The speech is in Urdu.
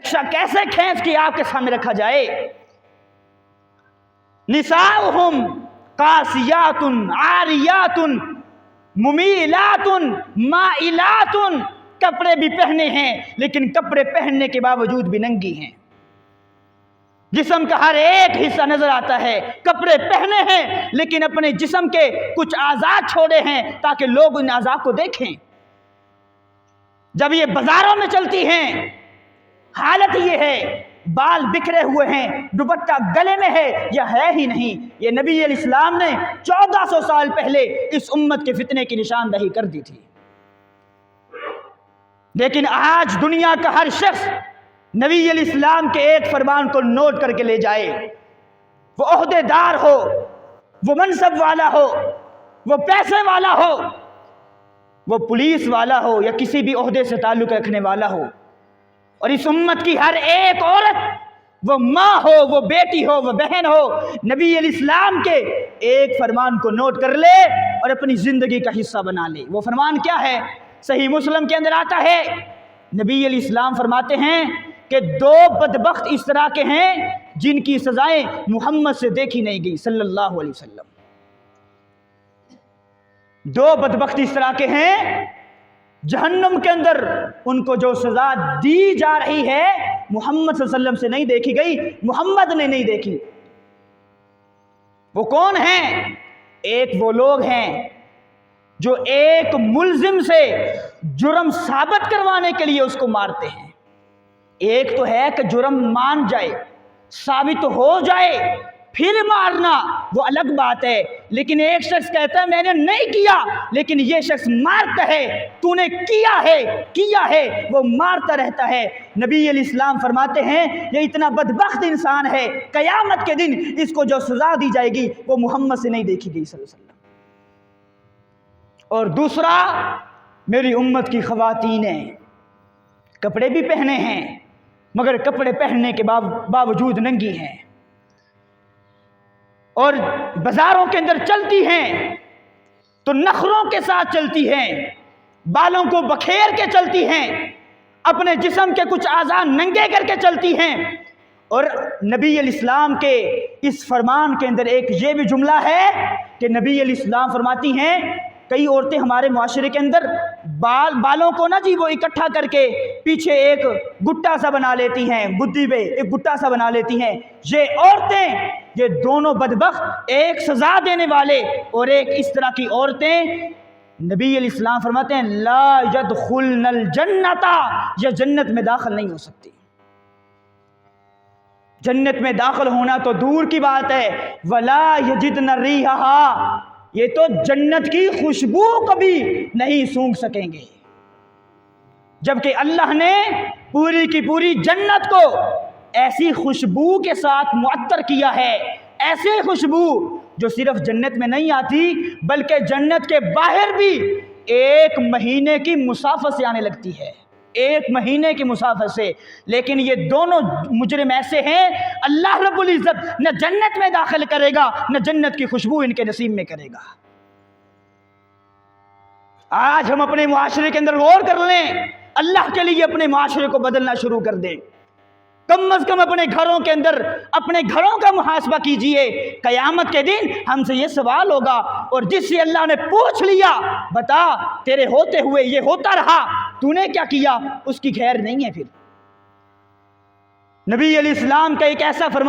نقشہ کیسے کھینچ کے آپ کے سامنے رکھا جائے. نساؤہم قاسیات عاریات ممیلات مائلات. کپڑے بھی پہنے ہیں لیکن کپڑے پہننے کے باوجود بھی ننگی ہیں. جسم کا ہر ایک حصہ نظر آتا ہے. کپڑے پہنے ہیں لیکن اپنے جسم کے کچھ اعضاء چھوڑے ہیں تاکہ لوگ ان اعضاء کو دیکھیں. جب یہ بازاروں میں چلتی ہیں حالت یہ ہے بال بکھرے ہوئے ہیں, دوپٹہ گلے میں ہے یا ہے ہی نہیں. یہ نبی علیہ السلام نے 1400 سال پہلے اس امت کے فتنے کی نشاندہی کر دی تھی. لیکن آج دنیا کا ہر شخص نبی علیہ السلام کے ایک فرمان کو نوٹ کر کے لے جائے. وہ عہدے دار ہو, وہ منصب والا ہو, وہ پیسے والا ہو, وہ پولیس والا ہو یا کسی بھی عہدے سے تعلق رکھنے والا ہو, اور اس امت کی ہر ایک عورت, وہ ماں ہو, وہ بیٹی ہو, وہ بہن ہو, نبی علیہ السلام کے ایک فرمان کو نوٹ کر لے اور اپنی زندگی کا حصہ بنا لے. وہ فرمان کیا ہے؟ صحیح مسلم کے اندر آتا ہے, نبی علیہ السلام فرماتے ہیں کہ 2 بدبخت اس طرح کے ہیں جن کی سزائیں محمد سے دیکھی نہیں گئی صلی اللہ علیہ وسلم. 2 بدبخت اس طرح کے ہیں جہنم کے اندر ان کو جو سزا دی جا رہی ہے محمد صلی اللہ علیہ وسلم سے نہیں دیکھی گئی, محمد نے نہیں دیکھی. وہ کون ہیں؟ ایک وہ لوگ ہیں جو ایک ملزم سے جرم ثابت کروانے کے لیے اس کو مارتے ہیں. ایک تو ہے کہ جرم مان جائے, ثابت ہو جائے, پھر مارنا وہ الگ بات ہے. لیکن ایک شخص کہتا ہے میں نے نہیں کیا, لیکن یہ شخص مارتا ہے تو نے کیا ہے, وہ مارتا رہتا ہے. نبی علیہ السلام فرماتے ہیں یہ اتنا بدبخت انسان ہے, قیامت کے دن اس کو جو سزا دی جائے گی وہ محمد سے نہیں دیکھی گئی صلی اللہ علیہ وسلم. اور دوسرا, میری امت کی خواتینیں کپڑے بھی پہنے ہیں مگر کپڑے پہننے کے باوجود ننگی ہیں, اور بازاروں کے اندر چلتی ہیں تو نخروں کے ساتھ چلتی ہیں, بالوں کو بکھیر کے چلتی ہیں, اپنے جسم کے کچھ اعضاء ننگے کر کے چلتی ہیں. اور نبی علیہ السلام کے اس فرمان کے اندر ایک یہ بھی جملہ ہے کہ نبی علیہ السلام فرماتی ہیں کئی عورتیں ہمارے معاشرے کے اندر بالوں کو وہ اکٹھا کر کے پیچھے ایک گٹا سا بنا لیتی ہیں, گدی پہ ایک گٹا سا بنا لیتی ہیں. یہ عورتیں, یہ دونوں بدبخت, ایک سزا دینے والے اور ایک اس طرح کی عورتیں, نبی علیہ السلام فرماتے ہیں لا يدخلن الجنت, یہ جنت میں داخل نہیں ہو سکتی. جنت میں داخل ہونا تو دور کی بات ہے, ولا یجدن ریحھا, یہ تو جنت کی خوشبو کبھی نہیں سونگھ سکیں گے. جبکہ اللہ نے پوری کی پوری جنت کو ایسی خوشبو کے ساتھ معطر کیا ہے, ایسی خوشبو جو صرف جنت میں نہیں آتی بلکہ جنت کے باہر بھی 1 مہینے کی مسافت سے آنے لگتی ہے, 1 مہینے کی مسافت سے. لیکن یہ دونوں مجرم ایسے ہیں اللہ رب العزت نہ جنت میں داخل کرے گا نہ جنت کی خوشبو ان کے نصیب میں کرے گا. آج ہم اپنے معاشرے کے اندر غور کر لیں, اللہ کے لیے اپنے معاشرے کو بدلنا شروع کر دیں. کم از کم اپنے گھروں کے اندر اپنے گھروں کا محاسبہ کیجئے. قیامت کے دن ہم سے یہ سوال ہوگا, اور جس سے اللہ نے پوچھ لیا بتا تیرے ہوتے ہوئے یہ ہوتا رہا, تو نے کیا کیا, اس کی خیر نہیں ہے. پھر نبی علیہ السلام کا ایک ایسا فرمان